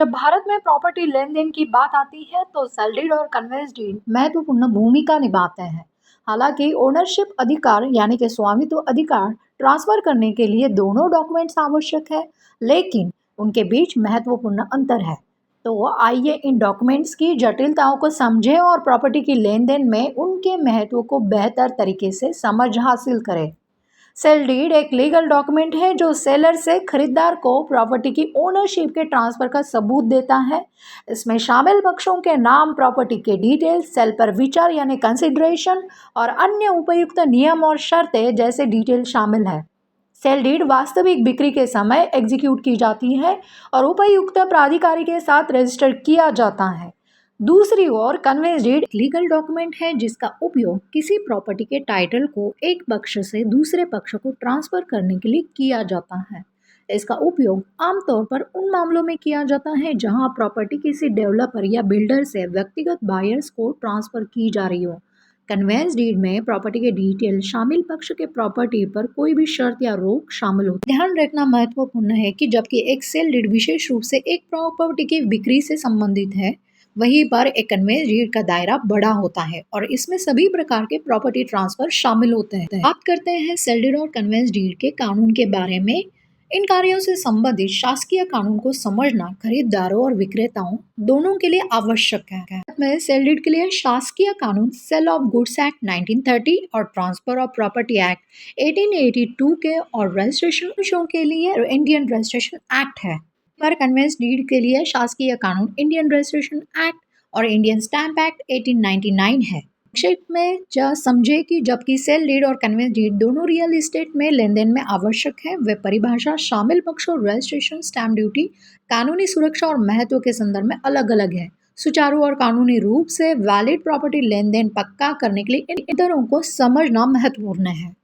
जब भारत में प्रॉपर्टी लेन-देन की बात आती है तो सेल डीड और कन्वेंस डीड महत्वपूर्ण भूमिका निभाते हैं। हालांकि ओनरशिप अधिकार यानी कि स्वामित्व अधिकार ट्रांसफर करने के लिए दोनों डॉक्यूमेंट्स आवश्यक है, लेकिन उनके बीच महत्वपूर्ण अंतर है। तो आइए इन डॉक्यूमेंट्स की जटिलताओं को समझें और प्रॉपर्टी की लेन-देन में उनके महत्व को बेहतर तरीके से समझ हासिल करें। सेल डीड एक लीगल डॉक्यूमेंट है जो सेलर से खरीदार को प्रॉपर्टी की ओनरशिप के ट्रांसफर का सबूत देता है। इसमें शामिल पक्षों के नाम, प्रॉपर्टी के डिटेल्स, सेल पर विचार यानी कंसिडरेशन और अन्य उपयुक्त नियम और शर्तें जैसे डिटेल शामिल है। सेल डीड वास्तविक बिक्री के समय एग्जीक्यूट की जाती है और उपयुक्त प्राधिकारी के साथ रजिस्टर किया जाता है। दूसरी ओर कन्वेंस डीड लीगल डॉक्यूमेंट है जिसका उपयोग किसी प्रॉपर्टी के टाइटल को एक पक्ष से दूसरे पक्ष को ट्रांसफर करने के लिए किया जाता है। इसका उपयोग आमतौर पर उन मामलों में किया जाता है जहां प्रॉपर्टी किसी डेवलपर या बिल्डर से व्यक्तिगत बायर्स को ट्रांसफर की जा रही हो। कन्वेंस डीड में प्रॉपर्टी के डिटेल शामिल पक्ष के प्रॉपर्टी पर कोई भी शर्त या रोक शामिल होती है। ध्यान रखना महत्वपूर्ण है कि जबकि एक सेल डीड विशेष रूप से एक प्रॉपर्टी की बिक्री से संबंधित है, वहीं पर एक कन्वेंस डीड का दायरा बड़ा होता है और इसमें सभी प्रकार के प्रॉपर्टी ट्रांसफर शामिल होते हैं। बात करते हैं सेल डीड और कन्वेंस डीड के कानून के बारे में। इन कार्यों से संबंधित शासकीय कानून को समझना खरीदारों और विक्रेताओं दोनों के लिए आवश्यक है। में सेल डीड के लिए शासकीय कानून सेल ऑफ गुड्स एक्ट 1930 और ट्रांसफर ऑफ प्रॉपर्टी एक्ट 1882 के और रजिस्ट्रेशन के लिए इंडियन रजिस्ट्रेशन एक्ट है। पर कन्वेंस डीड के लिए शासकीय कानून इंडियन रजिस्ट्रेशन एक्ट और इंडियन स्टैंप एक्ट 1899 है। संक्षेप में समझे कि जबकि सेल डीड और कन्वेंस डीड दोनों रियल एस्टेट में लेन देन में आवश्यक है, वे परिभाषा, शामिल पक्षों, रजिस्ट्रेशन, स्टैंप ड्यूटी, कानूनी सुरक्षा और महत्व के संदर्भ में अलग अलग है। सुचारू और कानूनी रूप से वैलिड प्रॉपर्टी लेन देन पक्का करने के लिए इन अंतरों को समझना महत्वपूर्ण है।